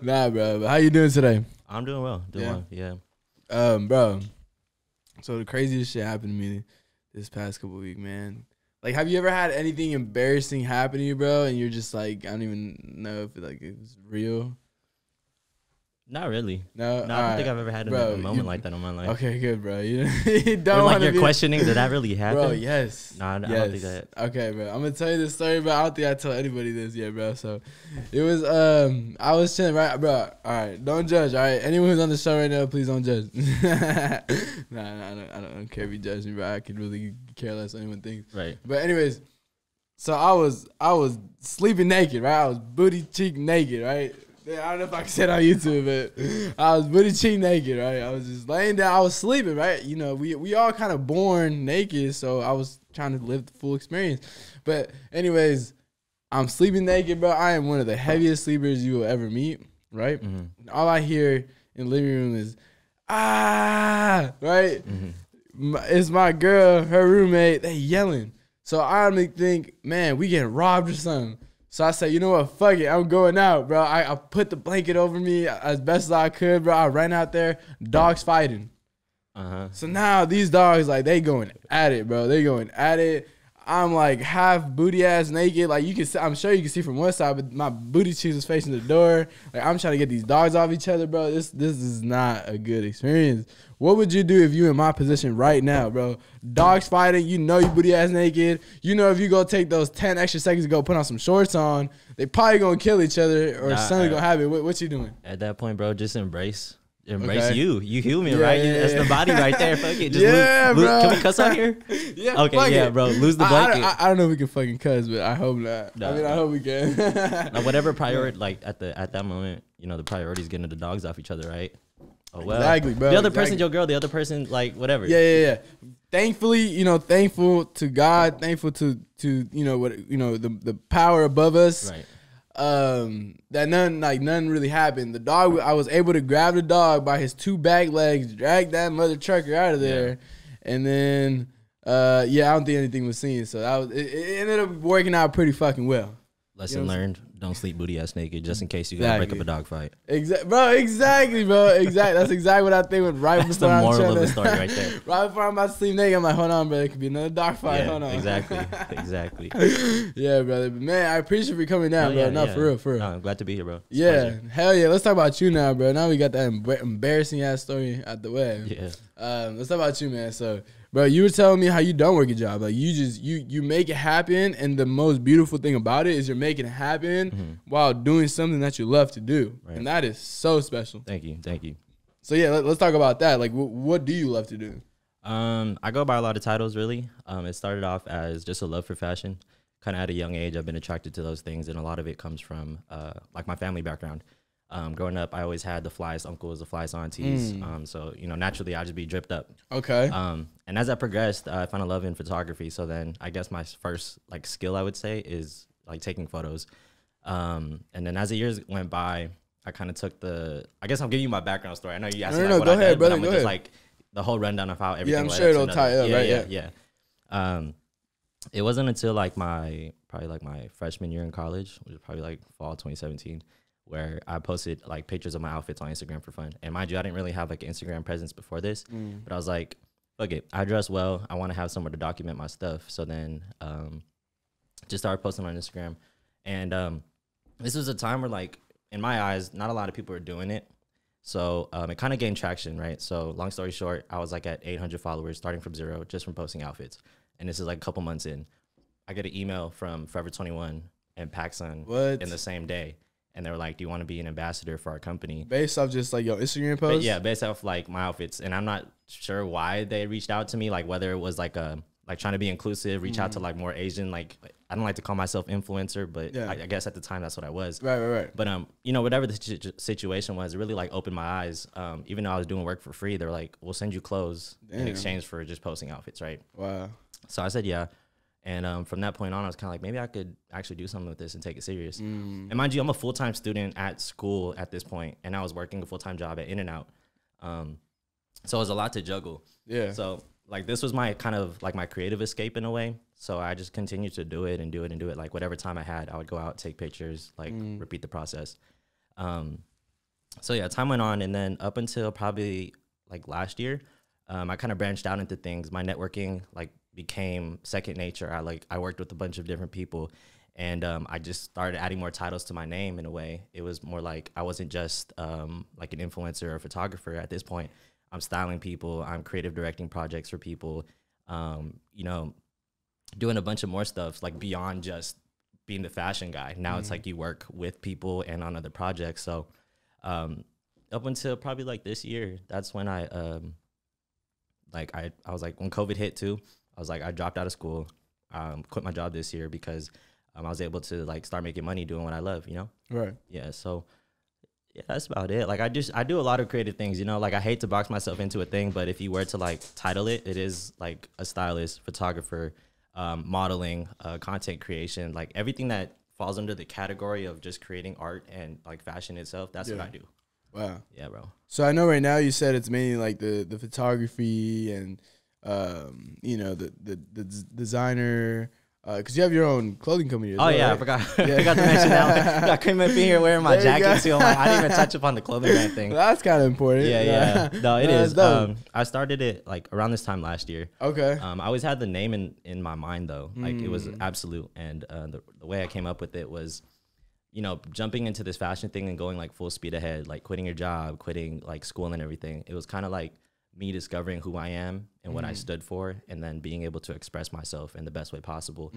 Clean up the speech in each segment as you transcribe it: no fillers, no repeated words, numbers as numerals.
Nah, bro. But how you doing today? I'm doing well. Yeah. Bro. So the craziest shit happened to me this past couple weeks, man. Like, have you ever had anything embarrassing happen to you, bro? And you're just like, I don't even know if it was real. Not really. No, I don't think I've ever had a moment like that in my life. Okay, good, bro. You don't like you're questioning, did that really happen? Bro, yes. Nah, yes. I don't think that. Okay, bro. I'm gonna tell you this story, but I don't think I tell anybody this yet, bro. So it was I was chilling, right, bro. All right, don't judge. All right, anyone who's on the show right now, please don't judge. Nah, I don't care if you judge me, bro. I could really care less what anyone thinks. Right. But anyways, so I was sleeping naked, right? I was booty cheek naked, right? Yeah, I don't know if I can say it on YouTube, but I was booty cheek naked, right? I was just laying down. I was sleeping, right? You know, we all kind of born naked, so I was trying to live the full experience. But anyways, I'm sleeping naked, bro. I am one of the heaviest sleepers you will ever meet, right? Mm-hmm. All I hear in the living room is, right? Mm-hmm. It's my girl, her roommate, they yelling. So I think, man, we getting robbed or something. So I said, you know what, fuck it, I'm going out, bro. I put the blanket over me as best as I could, bro. I ran out there, dogs fighting. So now these dogs, like, they going at it, bro. They going at it. I'm like half booty ass naked. Like, you can see, I'm sure you can see from one side, but my booty cheeks is facing the door. Like, I'm trying to get these dogs off each other, bro. This is not a good experience. What would you do if you in my position right now, bro? Dogs fighting, you know you booty ass naked. You know if you go take those 10 extra seconds to go put on some shorts on, they probably gonna kill each other or something gonna happen. What you doing? At that point, bro, just embrace okay. you. You human, right? That's the body right there. Fuck it. Just bro. Can we cuss on here? Yeah. Okay, yeah, bro. Lose the blanket. I don't know if we can fucking cuss, but I hope not. I hope we can. Now, whatever priority, like at that moment, you know, the priority is getting the dogs off each other, right? Oh well. Exactly, bro. The other person's your girl. The other person, like, whatever. Yeah. Thankfully, you know, thankful to God, thankful to you know what, you know, the power above us. Right. That none really happened. The dog, I was able to grab the dog by his two back legs, drag that mother trucker out of there, and then I don't think anything was seen. So that was it ended up working out pretty fucking well. Lesson learned: don't sleep booty ass naked, just in case you gotta break up a dog fight. Exactly, bro. Exactly. That's exactly what I think. That's the moral of the story right there. Right before I'm about to sleep naked, I'm like, hold on, bro. It could be another dog fight. Yeah, hold on. Exactly. Yeah, brother. But man, I appreciate you coming down, bro. No, for real. No, I'm glad to be here, bro. It's hell yeah. Let's talk about you now, bro. Now we got that embarrassing ass story out the way. Yeah. Let's talk about you, man. So, bro, you were telling me how you don't work a job. Like, you make it happen, and the most beautiful thing about it is you're making it happen while doing something that you love to do, and that is so special. Thank you. So yeah, let's talk about that. Like, what do you love to do? I go by a lot of titles, really. It started off as just a love for fashion. Kind of at a young age, I've been attracted to those things, and a lot of it comes from like my family background. Growing up, I always had the flyest uncles, the flyest aunties. So, you know, naturally, I'd just be dripped up. Okay. And as I progressed, I found a love in photography. So then I guess my first, like, skill, I would say, is, like, taking photos. And then as the years went by, I kind of took I guess I'll give you my background story. I know you asked me what I did, but I'm just, like, the whole rundown of how everything I'm sure it'll tie up, right? Yeah. It wasn't until, like, my freshman year in college, which was probably, like, fall 2017, where I posted like pictures of my outfits on Instagram for fun. And mind you, I didn't really have like an Instagram presence before this, but I was like, fuck it, I dress well. I want to have somewhere to document my stuff. So then just started posting on Instagram. And this was a time where, like, in my eyes, not a lot of people are doing it. So it kind of gained traction, right? So long story short, I was like at 800 followers starting from zero, just from posting outfits. And this is like a couple months in. I get an email from Forever 21 and PacSun in the same day. And they were like, do you want to be an ambassador for our company? Based off just like your Instagram post? Yeah, based off like my outfits. And I'm not sure why they reached out to me, like whether it was like trying to be inclusive, reach out to like more Asian, like I don't like to call myself influencer, but I guess at the time that's what I was. Right. But you know, whatever the situation was, it really like opened my eyes. Even though I was doing work for free, they were like, we'll send you clothes in exchange for just posting outfits, right? Wow. So I said, yeah. And from that point on, I was kind of like, maybe I could actually do something with this and take it serious. And mind you, I'm a full-time student at school at this point, and I was working a full-time job at In-N-Out. So it was a lot to juggle. Yeah. So like this was my kind of like my creative escape in a way. So I just continued to do it and do it and do it. Like whatever time I had, I would go out, take pictures, like repeat the process. So yeah, time went on, and then up until probably like last year, I kind of branched out into things. My networking like became second nature. I worked with a bunch of different people, and I just started adding more titles to my name. In a way, it was more like I wasn't just like an influencer or a photographer. At this point, I'm styling people. I'm creative directing projects for people. You know, doing a bunch of more stuff like beyond just being the fashion guy. Now it's like you work with people and on other projects. So up until probably like this year, that's when I was like, when COVID hit too, I was like, I dropped out of school, quit my job this year because I was able to like start making money doing what I love, you know? Right. Yeah. So yeah, that's about it. Like I do a lot of creative things, you know, like I hate to box myself into a thing, but if you were to like title it, it is like a stylist, photographer, modeling, content creation, like everything that falls under the category of just creating art and like fashion itself. That's what I do. Wow. Yeah, bro. So I know right now you said it's mainly like the photography and you know the designer because you have your own clothing company as well, yeah, right? I forgot. I forgot to mention that. I came up in here wearing my jacket too. I didn't even touch upon the clothing brand thing. That's kind of important. Yeah. No, it is. I started it like around this time last year. Okay. I always had the name in my mind though. Like it was Absolute, and the way I came up with it was, you know, jumping into this fashion thing and going like full speed ahead, like quitting your job, quitting like school and everything. It was kind of like me discovering who I am and what I stood for, and then being able to express myself in the best way possible.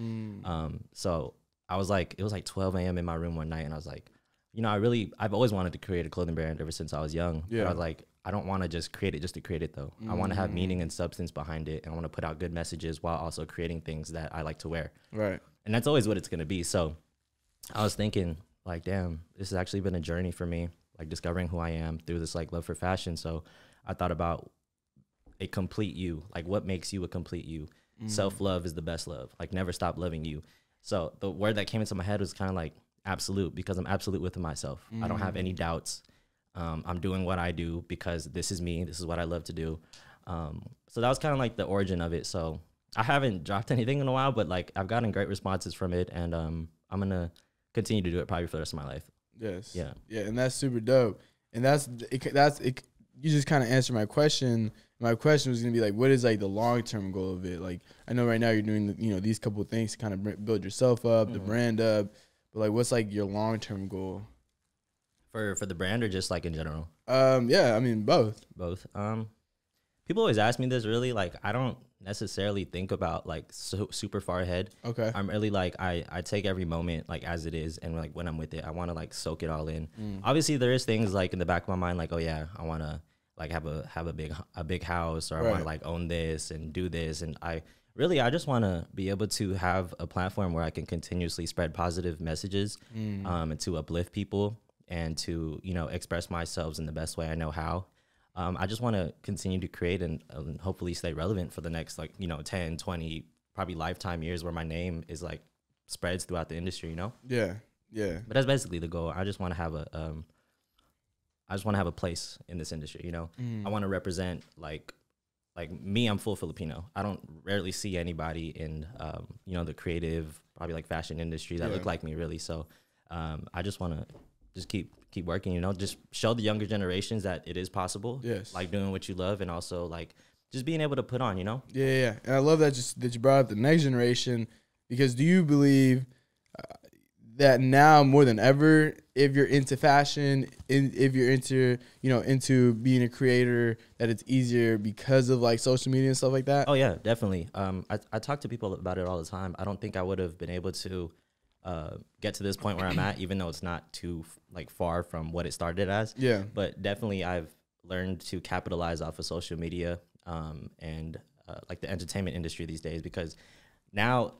So I was like, it was like 12 a.m. in my room one night, and I was like, you know, I've always wanted to create a clothing brand ever since I was young. Yeah. But I was like, I don't want to just create it just to create it though. I want to have meaning and substance behind it, and I want to put out good messages while also creating things that I like to wear. Right. And that's always what it's going to be. So I was thinking like, damn, this has actually been a journey for me, like discovering who I am through this like love for fashion. So I thought about a complete you, like what makes you a complete you. Self-love is the best love, like never stop loving you. So the word that came into my head was kind of like absolute, because I'm absolute with myself. I don't have any doubts. I'm doing what I do because this is me, this is what I love to do. So that was kind of like the origin of it. So I haven't dropped anything in a while, but like I've gotten great responses from it, and I'm gonna continue to do it probably for the rest of my life. Yes. Yeah. Yeah, and that's super dope. And that's it. You just kind of answered my question. My question was gonna be like, what is like the long term goal of it? Like, I know right now you're doing you know these couple of things to kind of build yourself up, the brand up, but like, what's like your long term goal? For the brand or just like in general? Yeah, I mean both. Both. People always ask me this. Really, like I don't necessarily think about like super far ahead. Okay. I'm really like I take every moment like as it is, and like when I'm with it, I want to like soak it all in. Obviously, there is things like in the back of my mind, like, oh yeah, I want to like have a big house, or I want to like own this and do this, and I just want to be able to have a platform where I can continuously spread positive messages, and to uplift people, and to, you know, express myself in the best way I know how. I just want to continue to create and hopefully stay relevant for the next, like, you know, 10, 20, probably lifetime years, where my name is like spreads throughout the industry, you know? Yeah. Yeah. But that's basically the goal. I just want to have a place in this industry, you know? I want to represent like me, I'm full Filipino. I don't rarely see anybody in, you know, the creative, probably like fashion industry that look like me, really. So I just want to just keep working, you know, just show the younger generations that it is possible. Yes. Like doing what you love, and also like just being able to put on, you know? Yeah. And I love that that you brought up the next generation, because do you believe that now more than ever, if you're into fashion, if you're into, you know, into being a creator, that it's easier because of like social media and stuff like that? Oh yeah, definitely. I talk to people about it all the time. I don't think I would have been able to get to this point where I'm at, even though it's not too like far from what it started as. Yeah. But definitely I've learned to capitalize off of social media, and like the entertainment industry these days, because now,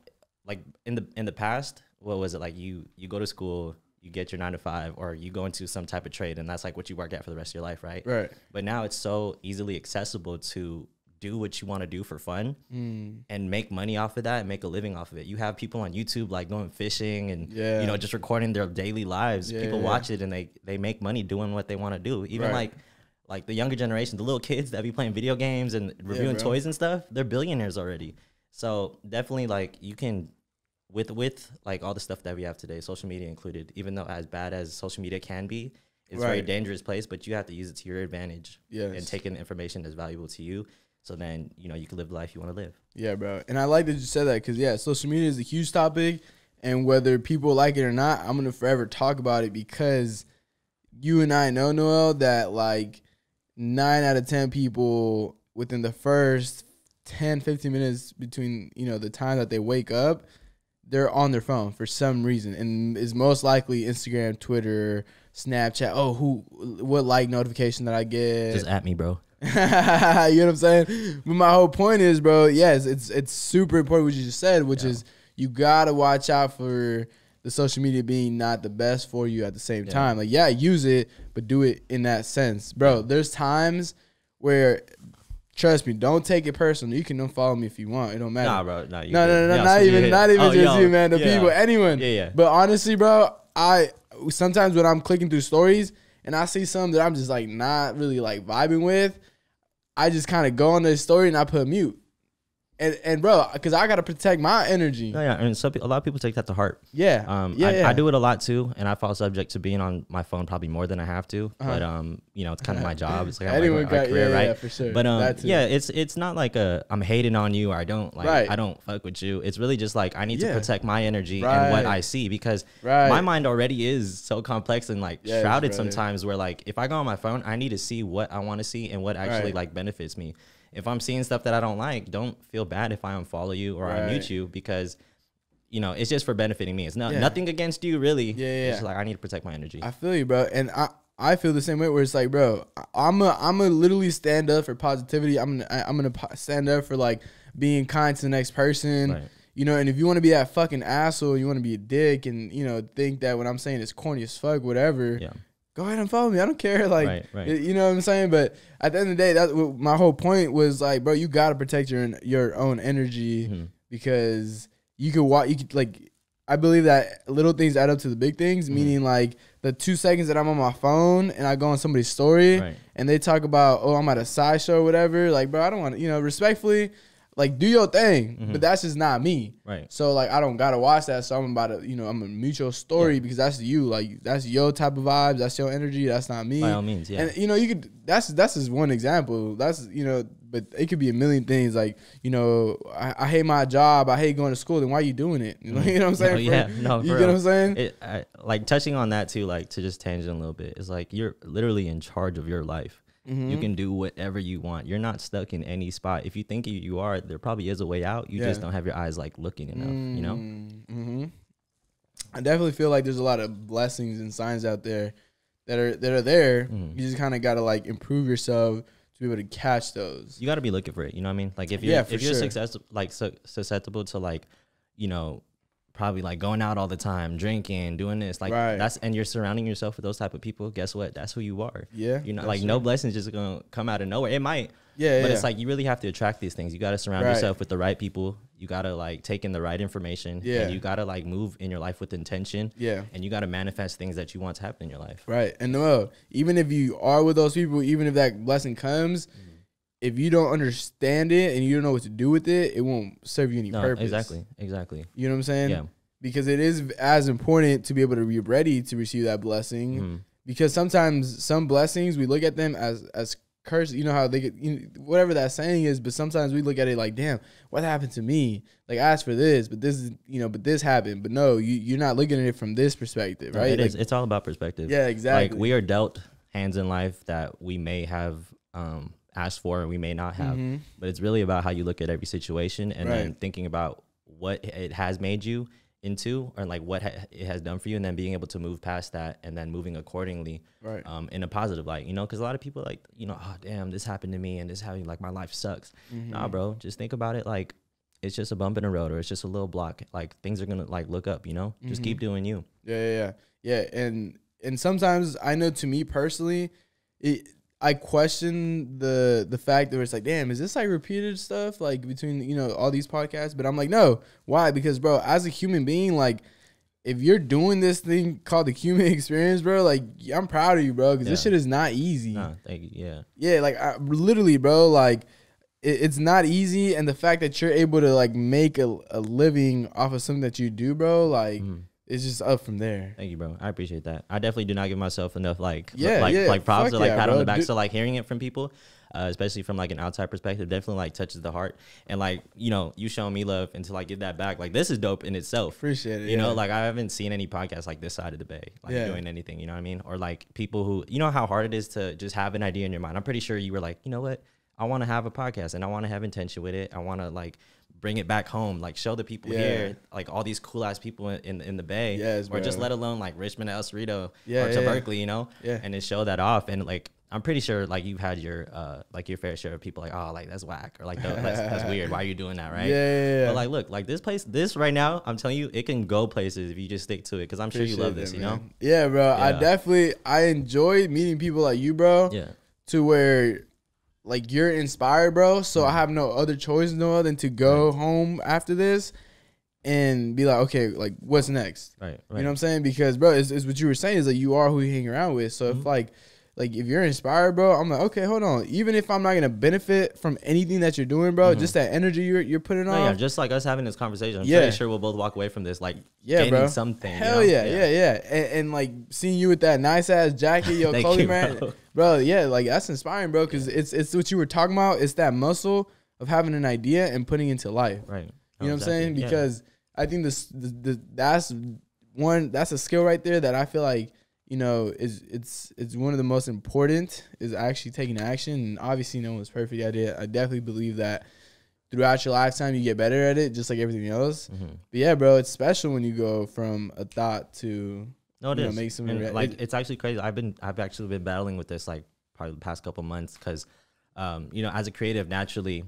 like in the past, what was it like? You go to school, you get your 9 to 5, or you go into some type of trade, and that's like what you work at for the rest of your life, right? Right. But now it's so easily accessible to do what you want to do for fun and make money off of that and make a living off of it. You have people on YouTube like going fishing and you know, just recording their daily lives. People watch it and they make money doing what they want to do. Even like the younger generation, the little kids that be playing video games and reviewing toys and stuff, they're billionaires already. So definitely, like, you can with like all the stuff that we have today, social media included, even though as bad as social media can be, it's a very Right. dangerous place, but you have to use it to your advantage Yes. and take in the information that's valuable to you. So then, you know, you can live the life you want to live. Yeah, bro. And I like that you said that because, yeah, social media is a huge topic. And whether people like it or not, I'm going to forever talk about it because you and I know, Noel, that like 9 out of 10 people within the first 10, 15 minutes between, you know, the time that they wake up, they're on their phone for some reason. And is most likely Instagram, Twitter, Snapchat. Oh, what like notification that I get? Just at me, bro. You know what I'm saying? But my whole point is, bro, yes, it's super important what you just said, which is you gotta watch out for the social media being not the best for you at the same time. Like, yeah, use it, but do it in that sense. Bro, there's times where, trust me, don't take it personal. You can unfollow me if you want. It don't matter. Nah, bro. Nah, No, yeah, not even oh, just you, man. The people, anyone. Yeah. But honestly, bro, sometimes when I'm clicking through stories and I see something that I'm just like not really like vibing with, I just kind of go on the story and I put mute. And bro, because I got to protect my energy. No, yeah, and a lot of people take that to heart. Yeah. I do it a lot too, and I fall subject to being on my phone probably more than I have to. But you know, it's kind of my job. It's like Anyone my career, right? Yeah, for sure. But yeah, it's not like I'm hating on you or I don't like Right. I don't fuck with you. It's really just like I need to Yeah. protect my energy Right. and what I see because Right. my mind already is so complex and like Yes, shrouded brother. sometimes. Where like if I go on my phone, I need to see what I want to see and what actually Right. like benefits me. If I'm seeing stuff that I don't like, don't feel bad if I unfollow you or I Right. mute you because, you know, it's just for benefiting me. It's not Yeah. nothing against you, really. Yeah. It's just like I need to protect my energy. I feel you, bro. And I feel the same way where it's like, bro, I'm a literally stand up for positivity. I'm gonna stand up for like being kind to the next person. Right. You know, and if you want to be that fucking asshole, you want to be a dick and, you know, think that what I'm saying is corny as fuck, whatever. Yeah. Go ahead and follow me. I don't care. Like, Right. you know what I'm saying? But at the end of the day, that's what my whole point was like, bro, you got to protect your own energy because you could watch, like, I believe that little things add up to the big things, meaning like the 2 seconds that I'm on my phone and I go on somebody's story Right. and they talk about, oh, I'm at a sideshow or whatever. Like, bro, I don't want to, you know, respectfully, like, do your thing, but that's just not me. Right. So, like, I don't got to watch that. So, I'm about to, you know, I'm going to mute your story because that's you. Like, that's your type of vibes. That's your energy. That's not me. By all means, yeah. And, you know, you could, that's just one example. That's, you know, but it could be a million things. Like, you know, I hate my job. I hate going to school. Then why are you doing it? You know what I'm saying? No, yeah. No, You for get what real. I'm saying? Like touching on that too, like to just tangent a little bit, is like you're literally in charge of your life. You can do whatever you want. You're not stuck in any spot. If you think you are, there probably is a way out. You just don't have your eyes like looking enough, you know? Mm-hmm. I definitely feel like there's a lot of blessings and signs out there that are there. You just kind of got to like improve yourself to be able to catch those. You got to be looking for it. You know what I mean? Like if you're Yeah, for if you're sure. susceptible to like, you know, probably like going out all the time, drinking, doing this, like Right. and you're surrounding yourself with those type of people. Guess what? That's who you are. Yeah, You know, that's like true. no blessings just gonna come out of nowhere. It might. Yeah, But yeah. it's like you really have to attract these things. You got to surround Right. yourself with the right people. You got to like take in the right information. Yeah. And you got to like move in your life with intention. Yeah. And you got to manifest things that you want to happen in your life. Right. And Noel, even if you are with those people, even if that blessing comes, if you don't understand it and you don't know what to do with it, it won't serve you any No, purpose. exactly. You know what I'm saying? Yeah. Because it is as important to be able to be ready to receive that blessing. Because sometimes some blessings, we look at them as curse. You know how they get, whatever that saying is, but sometimes we look at it like, damn, what happened to me? Like, I asked for this, but this is, but this happened. But no, you're not looking at it from this perspective, right? It is. It's all about perspective. Yeah, exactly. Like we are dealt hands in life that we may have asked for and we may not have. But it's really about how you look at every situation and then thinking about what it has made you into or like what it has done for you and then being able to move past that and then moving accordingly in a positive light, because a lot of people like, oh damn, this happened to me and this happened, like my life sucks. Nah, bro, just think about it like it's just a bump in the road or it's just a little block. Like things are gonna like look up, just keep doing you. Yeah. And sometimes I know, to me personally, I question the fact that it's like, damn, is this like repeated stuff like between all these podcasts? But I'm like, no. Why? Because bro, as a human being, like if you're doing this thing called the human experience, bro, like I'm proud of you, bro, because this shit is not easy. Nah, thank you. Yeah, like literally, bro, like it's not easy, and the fact that you're able to like make a living off of something that you do, bro, like it's just up from there. Thank you, bro. I appreciate that. I definitely do not give myself enough like Fuck props or like yeah, pat on bro. the back. So like hearing it from people, especially from like an outside perspective, definitely like touches the heart. And like, you know, you showing me love and to like get that back, like this is dope in itself. Appreciate it. You know, like I haven't seen any podcasts like this side of the bay, like doing anything, you know what I mean? Or like people who, you know how hard it is to just have an idea in your mind. I'm pretty sure you were like, you know what? I want to have a podcast and I want to have intention with it. I want to like bring it back home, like show the people here, like all these cool ass people in the Bay, or just let alone like Richmond, El Cerrito, or to Berkeley, you know, and then show that off. And like, I'm pretty sure like you've had your fair share of people like, oh, like that's whack, or like that's weird. Why are you doing that, right? Yeah. But like, look, like this right now, I'm telling you, it can go places if you just stick to it. Cause I'm sure you love this, you know? Yeah, bro. I enjoy meeting people like you, bro. Yeah. To where like you're inspired, bro. So I have no other choice, Noah, than to go home after this and be like, okay, like what's next? Right. You know what I'm saying? Because, bro, it's what you were saying is like you are who you hang around with. So if like if you're inspired, bro, I'm like, okay, hold on. Even if I'm not gonna benefit from anything that you're doing, bro, just that energy you're putting on. Yeah, just like us having this conversation. I'm pretty sure we'll both walk away from this like gaining bro. something. Hell you know? yeah. And like seeing you with that nice ass jacket, yo, Thank Kobe, you, man, bro. Yeah, like that's inspiring, bro. Because it's what you were talking about. It's that muscle of having an idea and putting it into life. Right. You know what I'm saying? Because I think that's a skill right there that I feel like, you know, it's one of the most important is actually taking action. And obviously no one's perfect at it. I definitely believe that throughout your lifetime you get better at it, just like everything else. But yeah, bro, it's special when you go from a thought to make something it's actually crazy. I've actually been battling with this like probably the past couple months because you know, as a creative, naturally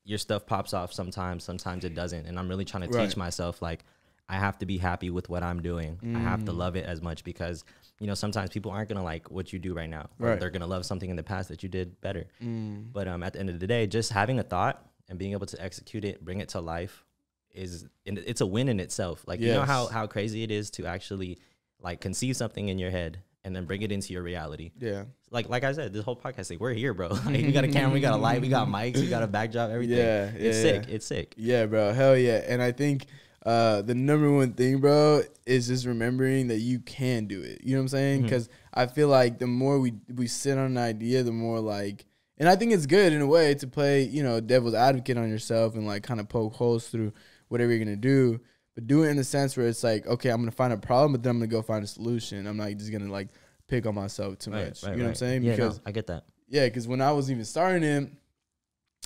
your stuff pops off sometimes it doesn't. And I'm really trying to teach myself like I have to be happy with what I'm doing. I have to love it as much because, you know, sometimes people aren't going to like what you do right now. Or they're going to love something in the past that you did better. But at the end of the day, just having a thought and being able to execute it, bring it to life it's a win in itself. Like, you know how crazy it is to actually like conceive something in your head and then bring it into your reality. Yeah. Like I said, this whole podcast, like, we're here, bro. Like, we got a camera, we got a light, we got mics, we got a backdrop, everything. Yeah. It's sick. It's sick. Yeah, bro. Hell yeah. And I think the number one thing, bro, is just remembering that you can do it. You know what I'm saying? Because I feel like the more we sit on an idea, the more like, and I think it's good in a way to play, you know, devil's advocate on yourself and like kind of poke holes through whatever you're going to do. But do it in the sense where it's like, okay, I'm going to find a problem, but then I'm going to go find a solution. I'm not just going to like pick on myself too much. You know what I'm saying? Yeah, because I get that. Yeah, because when I was even starting it,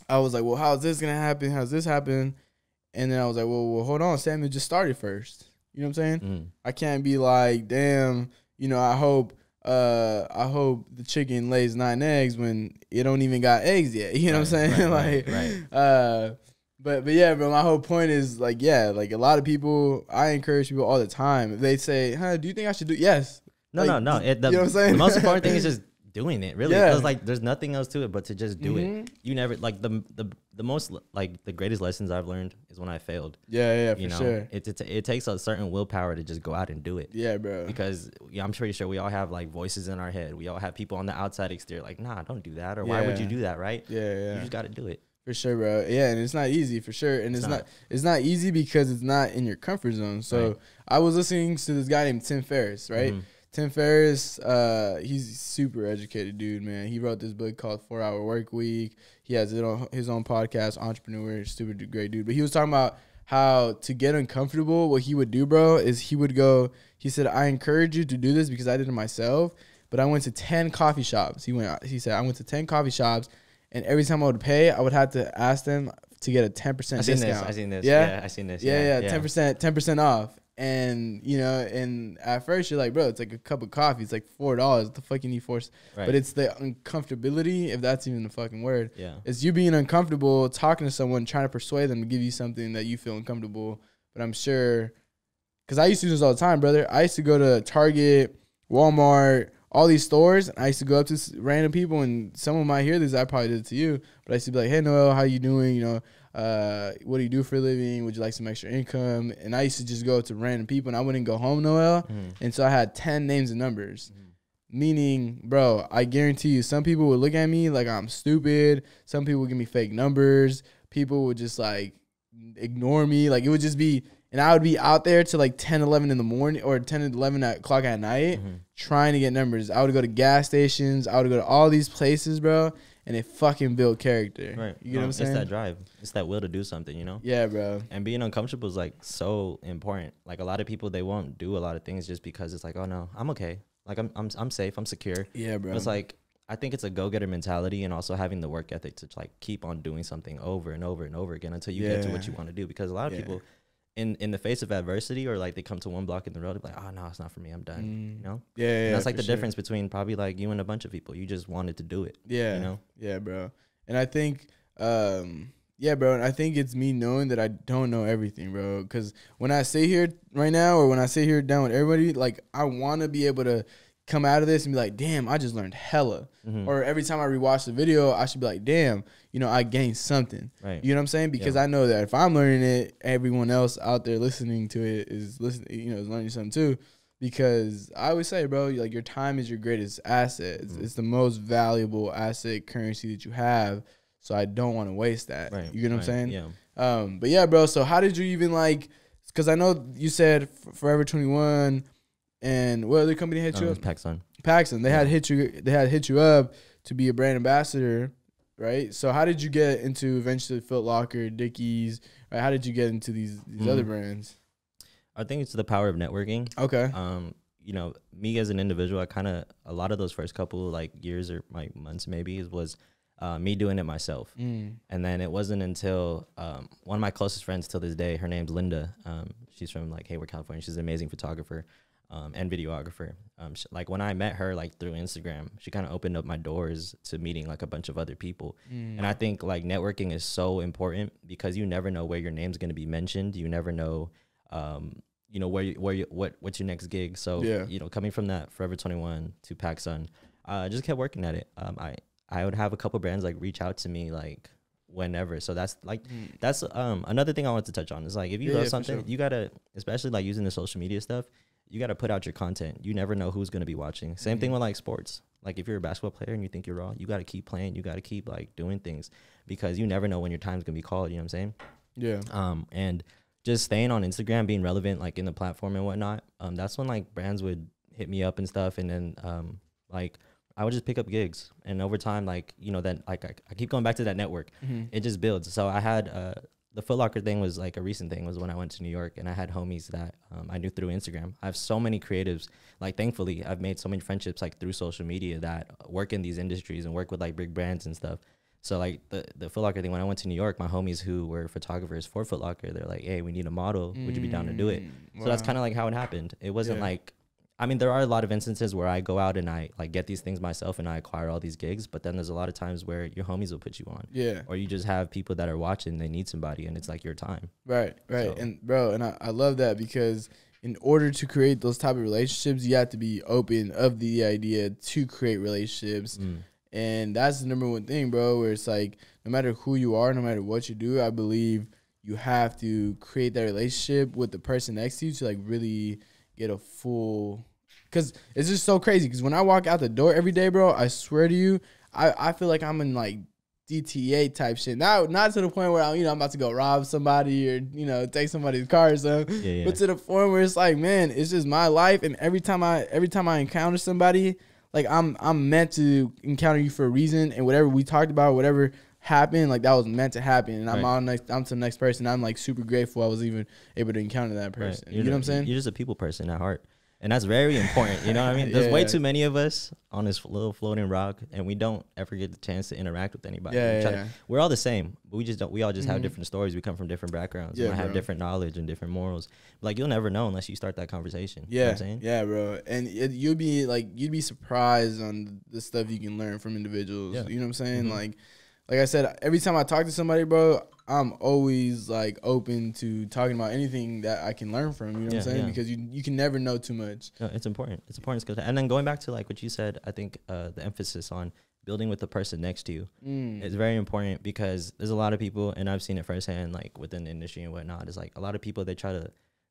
I was like, well, how's this going to happen? How's this happen? And then I was like, well, hold on, Samuel just started first. You know what I'm saying? I can't be like, damn, you know, I hope the chicken lays 9 eggs when it don't even got eggs yet. You know what I'm saying? But yeah, bro, my whole point is like, yeah, like a lot of people, I encourage people all the time. If they say, do you think I should do? Yes. No. You know what I'm saying? The most important thing is just doing it, really. Because like there's nothing else to it but to just do it. You never like the most like the greatest lessons I've learned is when I failed. Yeah, for sure. It takes a certain willpower to just go out and do it. Yeah, bro. Because I'm pretty sure we all have like voices in our head. We all have people on the outside exterior like, nah, don't do that, or why would you do that, right? Yeah. You just got to do it. For sure, bro. Yeah, and it's not easy, for sure. And it's not easy because it's not in your comfort zone. So I was listening to this guy named Tim Ferriss, right? Tim Ferriss, he's a super educated dude, man. He wrote this book called 4 Hour Work Week. He has his own podcast, Entrepreneur, super great dude. But he was talking about how to get uncomfortable, what he would do, bro, is he said, I encourage you to do this because I did it myself, but I went to 10 coffee shops. He said, I went to 10 coffee shops, and every time I would pay, I would have to ask them to get a 10% discount. I seen this. Yeah, I seen this. Yeah, 10% off. And, you know, and at first you're like, bro, it's like a cup of coffee. It's like $4. What the fuck you need for? But it's the uncomfortability, if that's even the fucking word. Yeah. It's you being uncomfortable, talking to someone, trying to persuade them to give you something that you feel uncomfortable. But I'm sure, because I used to do this all the time, brother. I used to go to Target, Walmart, all these stores. And I used to go up to random people, and someone might hear this. I probably did it to you. But I used to be like, hey, Noel, how you doing? You know, what do you do for a living? Would you like some extra income? And I used to just go to random people, and I wouldn't go home, Noel. And so I had 10 names and numbers. Meaning, bro, I guarantee you, some people would look at me like I'm stupid. Some people would give me fake numbers. People would just like ignore me. Like it would just be And I would be out there till like 10, 11 in the morning or 10, 11 o'clock at night trying to get numbers. I would go to gas stations. I would go to all these places, bro. And it fucking built character. Right. You know what I'm saying? It's that drive. It's that will to do something, you know? Yeah, bro. And being uncomfortable is like so important. Like a lot of people, they won't do a lot of things just because it's like, oh no, I'm okay. Like I'm safe. I'm secure. Yeah, bro. But it's like, I think it's a go-getter mentality and also having the work ethic to like keep on doing something over and over and over again until you get to what you want to do. Because a lot of people in the face of adversity or like they come to one block in the road, they're like, oh no, it's not for me. I'm done. You know? Yeah. And that's like the difference between probably like you and a bunch of people. You just wanted to do it. Yeah. You know? Yeah, bro. And I think, yeah, bro. And I think it's me knowing that I don't know everything, bro. Because when I sit here right now or when I sit here down with everybody, like I want to be able to come out of this and be like, damn, I just learned hella. Or every time I rewatch the video, I should be like, damn, you know, I gained something. Right. You know what I'm saying? Because I know that if I'm learning it, everyone else out there listening to it is listening, you know, is learning something too. Because I always say, bro, like your time is your greatest asset. It's the most valuable asset currency that you have. So I don't want to waste that. Right. You get what I'm saying? Yeah. But yeah, bro. So how did you even like? Because I know you said Forever 21. And what other company hit you up? PacSun. PacSun. They had hit you. They had hit you up to be a brand ambassador, right? So how did you get into eventually Foot Locker, Dickies? Right? How did you get into these other brands? I think it's the power of networking. Okay. You know, me as an individual, a lot of those first couple like years or like months maybe was me doing it myself. And then it wasn't until one of my closest friends till this day, her name's Linda. She's from like Hayward, California. She's an amazing photographer. And videographer. Like when I met her like through Instagram, she kind of opened up my doors to meeting like a bunch of other people. And I think like networking is so important because you never know where your name's going to be mentioned. You never know, you know, what's your next gig. So, you know, coming from that Forever 21 to PacSun, I just kept working at it. I would have a couple brands like reach out to me like whenever. So that's like, that's another thing I want to touch on is like, if you love something, you gotta, especially like using the social media stuff, you got to put out your content. You never know who's going to be watching. Same thing with like sports. Like if you're a basketball player and you think you're raw, you got to keep playing. You got to keep like doing things because you never know when your time's going to be called. You know what I'm saying? Yeah. And just staying on Instagram, being relevant like in the platform and whatnot. That's when like brands would hit me up and stuff. And then like I would just pick up gigs. And over time, like, you know, that like I keep going back to that network. It just builds. So I had the Foot Locker thing was like a recent thing was when I went to New York and I had homies that I knew through Instagram. I have so many creatives, like thankfully I've made so many friendships like through social media that work in these industries and work with like big brands and stuff. So like the Foot Locker thing, when I went to New York, my homies who were photographers for Foot Locker, they're like, hey, we need a model. Would you be down to do it? So that's kind of like how it happened. It wasn't like, I mean, there are a lot of instances where I go out and I like get these things myself and I acquire all these gigs, but then there's a lot of times where your homies will put you on. Yeah. Or you just have people that are watching, they need somebody and it's like your time. Right. So. And bro, and I love that because in order to create those type of relationships, you have to be open of the idea to create relationships. And that's the number one thing, bro, where it's like, no matter who you are, no matter what you do, I believe you have to create that relationship with the person next to you to like really get a full, because it's just so crazy. Because when I walk out the door every day, bro, I swear to you, I feel like I'm in like DTA type shit. Not to the point where I'm about to go rob somebody or take somebody's car or something. But to the point where it's like, man, it's just my life, and every time I encounter somebody, like I'm meant to encounter you for a reason, and whatever we talked about, whatever happened, like that was meant to happen, and I'm to the next person. I'm like super grateful I was even able to encounter that person. You know what I'm saying? You're just a people person at heart. And that's very important. You know what I mean? There's way too many of us on this little floating rock, and we don't ever get the chance to interact with anybody. We're all the same, but we all just have different stories. We come from different backgrounds. We have different knowledge and different morals. Like, you'll never know unless you start that conversation. You know what I'm saying? Yeah, bro. And you'd be surprised on the stuff you can learn from individuals. You know what I'm saying? Like I said, every time I talk to somebody, bro, I'm always like open to talking about anything that I can learn from. You know what I'm saying? Because you can never know too much. No, it's important. It's important skill. And then going back to like what you said, I think the emphasis on building with the person next to you is very important, because there's a lot of people, and I've seen it firsthand, like within the industry and whatnot. It's like a lot of people, it's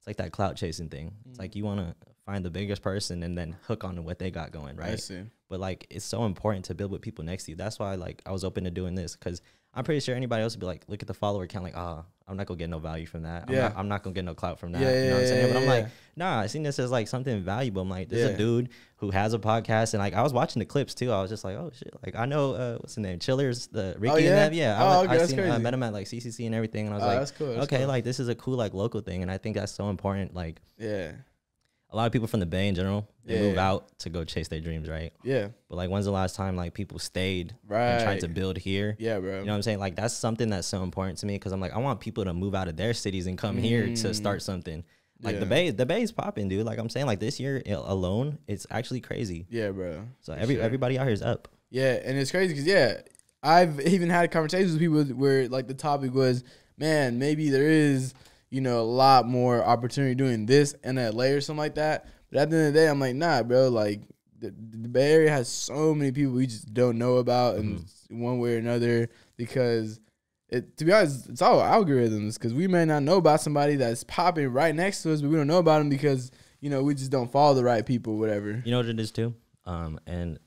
like that clout chasing thing. It's like you want to find the biggest person and then hook on to what they got going, right? I see. But like, it's so important to build with people next to you. That's why like I was open to doing this, because I'm pretty sure anybody else would be like, look at the follower count, like, I'm not gonna get no value from that. I'm not gonna get no clout from that. Yeah, you know what I'm saying? But I'm like, yeah. nah, I seen this as like something valuable. I'm like, there's Yeah. a dude who has a podcast, and like I was watching the clips too. I was just like, oh shit, like I know what's the name, Chillers, the Ricky yeah? and them. Yeah, Oh, okay, I that's seen, I crazy. met him at like CCC and everything, and I was Oh, like, that's cool. That's okay, cool. like this is a cool like local thing, and I think that's so important. Like Yeah. a lot of people from the Bay in general, they Yeah, move yeah. out to go chase their dreams, right? Yeah. But like, when's the last time like people stayed Right. and tried to build here? Yeah, bro. You know what I'm saying? Like that's something that's so important to me, because I'm like, I want people to move out of their cities and come here to start something. Like Yeah. the Bay's popping, dude. Like I'm saying, like this year alone, it's actually crazy. Yeah, bro. So For sure. everybody out here is up. Yeah, and it's crazy because I've even had conversations with people where like the topic was, man, maybe there is, a lot more opportunity doing this in LA or something like that. But at the end of the day, I'm like, nah, bro. Like the Bay Area has so many people we just don't know about in one way or another, because to be honest, it's all algorithms, because we may not know about somebody that's popping right next to us, but we don't know about them because we just don't follow the right people, whatever. You know what it is too? And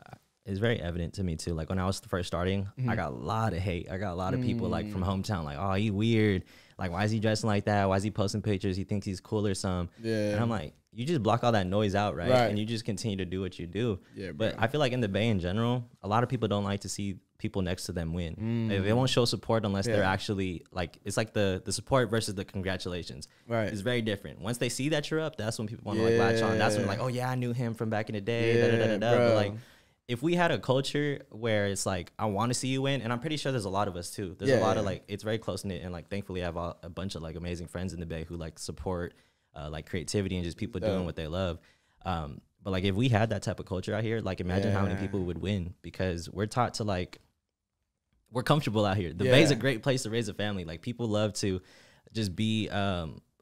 it's very evident to me too. Like when I was first starting, I got a lot of hate. I got a lot of people like from hometown, like, oh, he weird. Like, why is he dressing like that? Why is he posting pictures? He thinks he's cool or something. Yeah. And I'm like, you just block all that noise out, right? Right. And you just continue to do what you do. Yeah, But bro. I feel like in the Bay in general, a lot of people don't like to see people next to them win. They won't show support unless they're Yeah. actually like, it's like the support versus the congratulations. Right. It's very different. Once they see that you're up, that's when people want to like latch on. That's when like, oh yeah, I knew him from back in the day. Yeah, But bro. like, if we had a culture where it's like, I want to see you win, and I'm pretty sure there's a lot of us too. There's a lot of like, it's very close knit, and like, thankfully, I have a bunch of like amazing friends in the Bay who like support like creativity and just people doing what they love. But like, if we had that type of culture out here, like, imagine how many people would win, because we're taught to like, we're comfortable out here. The Bay's a great place to raise a family. Like, people love to just be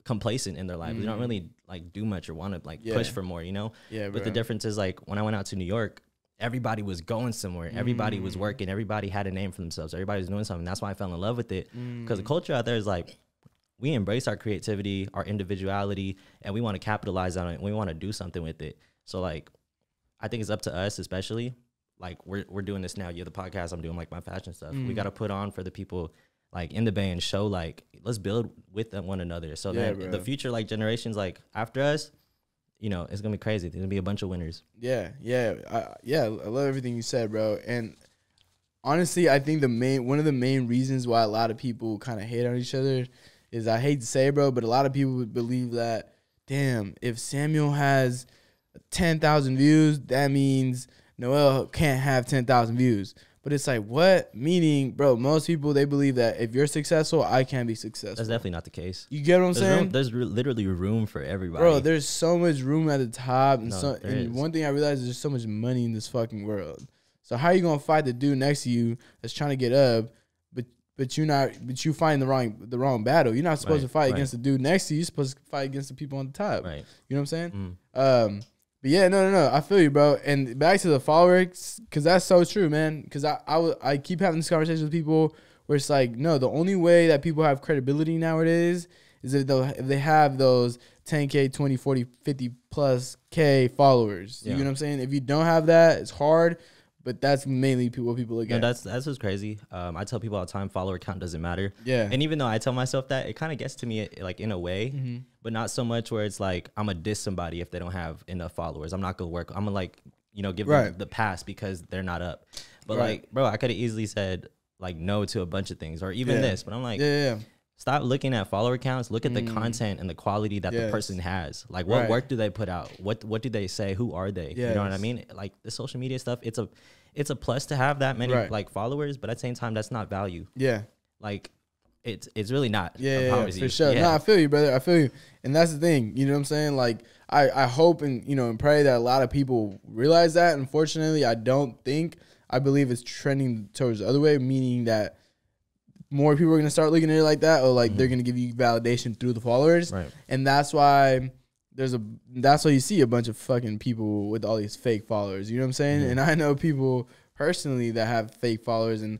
complacent in their life. They don't really like do much or want to like push for more, Yeah, But bro. the difference is like, when I went out to New York, everybody was going somewhere. Everybody was working. Everybody had a name for themselves. Everybody was doing something. That's why I fell in love with it, because the culture out there is like, we embrace our creativity, our individuality, and we want to capitalize on it. And we want to do something with it. So like, I think it's up to us, especially like we're doing this now. You're the podcast. I'm doing like my fashion stuff. We got to put on for the people like in the Bay and show like, let's build with one another. So Yeah, that bro. the future like generations like after us, it's gonna be crazy. There's gonna be a bunch of winners. Yeah, I love everything you said, bro. And honestly, I think one of the main reasons why a lot of people kind of hate on each other is, I hate to say it, bro, but a lot of people would believe that, damn, if Samuel has 10,000 views, that means Noel can't have 10,000 views. But it's like, what? Meaning, bro, most people, they believe that if you're successful, I can be successful. That's definitely not the case. You get what I'm saying? There's literally room for everybody. Bro, there's so much room at the top, and No, there is. one thing I realized is there's so much money in this fucking world. So how you gonna fight the dude next to you that's trying to get up, but you find the wrong battle? You're not supposed Right, to fight right. against the dude next to you. You're supposed to fight against the people on the top. Right. You know what I'm saying? Mm. But yeah, no, I feel you, bro. And back to the followers, because that's so true, man. Because I keep having this conversation with people where it's like, no, the only way that people have credibility nowadays is if they have those 10K, 20, 40, 50 plus K followers. You Yeah. know what I'm saying? If you don't have that, it's hard. But that's mainly what people look No, at. that's what's crazy. I tell people all the time, follower count doesn't matter. Yeah. And even though I tell myself that, it kind of gets to me like in a way, Mm-hmm. but not so much where it's like I'm gonna diss somebody if they don't have enough followers. I'm not gonna work. I'm gonna like give Right. them the pass because they're not up. But Right. like, bro, I could have easily said like no to a bunch of things or even Yeah. this. But I'm like, yeah. stop looking at follower counts. Look at the content and the quality that the Yes. person has. Like, what Right. work do they put out? What do they say? Who are they? You know what I Yes. mean? Like the social media stuff. It's a plus to have that many Right. like followers, but at the same time, that's not value. Yeah. Like, it's really not. I Yeah, promise for you. sure. Yeah. No, I feel you, brother. I feel you. And that's the thing. You know what I'm saying? Like, I hope and, and pray that a lot of people realize that. Unfortunately, I believe it's trending towards the other way, meaning that more people are going to start looking at it like that, or like they're going to give you validation through the followers. Right. And that's why that's why you see a bunch of fucking people with all these fake followers. You know what I'm saying? And I know people personally that have fake followers, and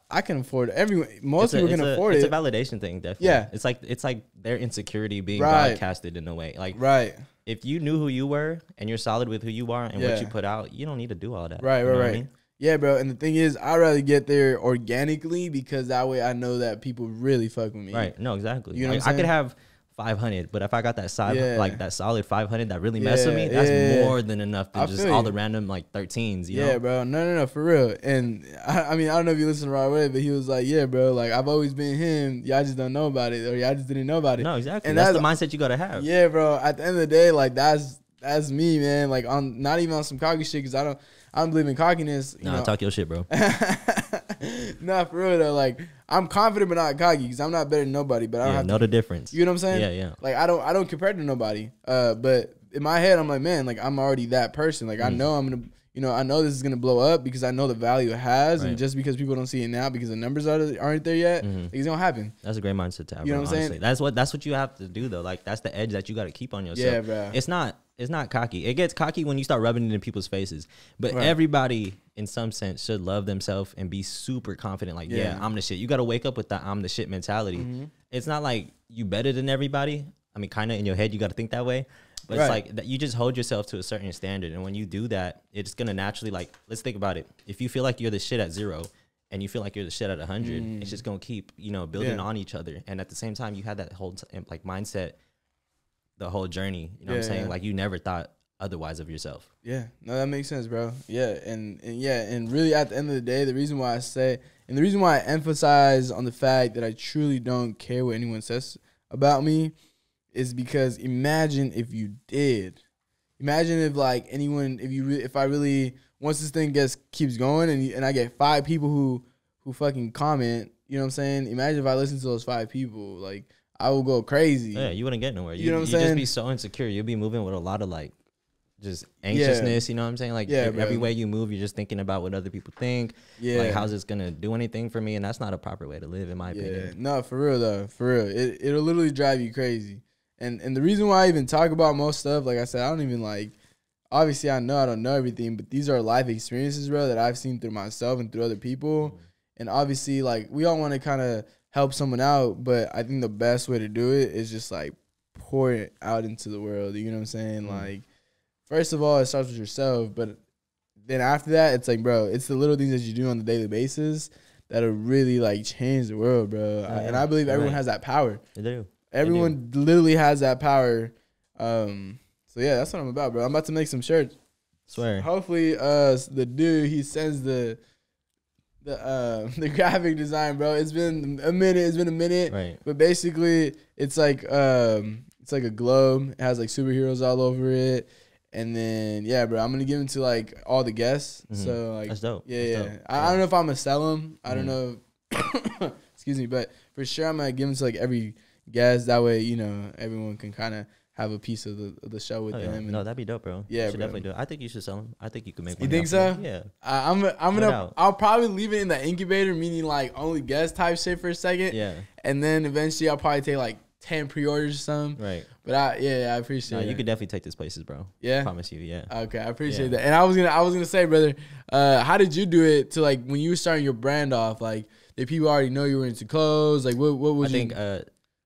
I can afford it. Everyone, most people can afford it. it. It's a validation thing, definitely. Yeah. It's like their insecurity being Right. broadcasted in a way. Like, Right. if you knew who you were and you're solid with who you are and Yeah. what you put out, you don't need to do all that. Right, You know right, what I right. mean? Yeah, bro. And the thing is, I'd rather get there organically because that way I know that people really fuck with me. Right. No, exactly. You know Like, what I'm I could saying? have 500, but if I got that side, Yeah. like that solid 500 that really mess with Yeah, me, that's yeah. more than enough than I just feel all you. the random like 13s. You Yeah, know? bro. No, for real. And I mean, I don't know if you listen the right way, but he was like, yeah, bro, like I've always been him. Y'all just don't know about it, or y'all just didn't know about it. No, exactly. And That's the mindset you gotta have. Yeah, bro. At the end of the day, like that's me, man. Like on not even on some cocky shit because I don't believe in cockiness. You Nah, know? talk your shit, bro. Nah, for real though. Like I'm confident but not cocky because I'm not better than nobody. But I don't Yeah, have know to. the difference. You know what I'm saying? Yeah, yeah. Like I don't compare to nobody. But in my head, I'm like, man, like I'm already that person. Like I know I'm gonna. You know, I know this is gonna blow up because I know the value it has, and Right. just because people don't see it now because the numbers aren't there yet, it's gonna happen. That's a great mindset to have. You know bro, what I'm saying? honestly. That's what you have to do though. Like that's the edge that you got to keep on yourself. Yeah, bro. It's not cocky. It gets cocky when you start rubbing it in people's faces. But Right. everybody, in some sense, should love themselves and be super confident. Like, yeah, Yeah. I'm the shit. You got to wake up with that I'm the shit mentality. It's not like you better than everybody. I mean, kind of in your head, you got to think that way. But it's Right. like that you just hold yourself to a certain standard. And when you do that, it's going to naturally, like, let's think about it. If you feel like you're the shit at 0 and you feel like you're the shit at 100, it's just going to keep, building Yeah. on each other. And at the same time, you had that whole, like, mindset the whole journey. You know what I'm Yeah, saying? yeah. Like, you never thought otherwise of yourself. Yeah, no, that makes sense, bro. Yeah, and really at the end of the day, the reason why I emphasize on the fact that I truly don't care what anyone says about me is because imagine if you did. Imagine if like anyone, if I really once this thing keeps going and I get 5 people who fucking comment, you know what I'm saying? Imagine if I listen to those 5 people, like I will go crazy. Yeah, you wouldn't get nowhere. You know what I'm You'd just saying? be so insecure. You'd be moving with a lot of like just anxiousness, you know what I'm saying? Like Yeah, every bro. way you move, you're just thinking about what other people think. Yeah. Like how's this gonna do anything for me? And that's not a proper way to live, in my Yeah, opinion. no, for real though, for real. It'll literally drive you crazy. And the reason why I even talk about most stuff, like I said, I don't even like. Obviously, I know I don't know everything, but these are life experiences, bro, that I've seen through myself and through other people. And obviously, like we all want to kind of help someone out, but I think the best way to do it is just like pour it out into the world. You know what I'm saying? Like, first of all, it starts with yourself, but then after that, it's like, bro, it's the little things that you do on the daily basis that'll really like change the world, bro. And I believe everyone Right. has that power. They do. Everyone literally has that power. So yeah, that's what I'm about, bro. I'm about to make some shirts. Swear. Hopefully, the dude he sends the graphic design, bro. It's been a minute. Right. But basically, it's like a globe. It has like superheroes all over it. And then yeah, bro, I'm gonna give them to like all the guests. So like That's dope. Yeah, That's yeah. dope. I don't know if I'm gonna sell them. I don't know. Excuse me, but for sure I'm gonna give them to like every guest. That way, everyone can kind of have a piece of the show with Oh, yeah. them. No, that'd be dope, bro. Yeah, you should bro. definitely do it. I think you should sell them. I think you could make You money think off of so? it. Yeah. I'm No gonna. doubt. I'll probably leave it in the incubator, meaning like only guest type shit for a second. Yeah. And then eventually I'll probably take like 10 pre-orders or something. Right. But I appreciate No, it. you could definitely take this places, bro. Yeah? I promise you. Yeah. Okay, I appreciate Yeah. that. And I was gonna say, brother, how did you do it to like when you were starting your brand off? Like, did people already know you were into clothes? Like, what was I think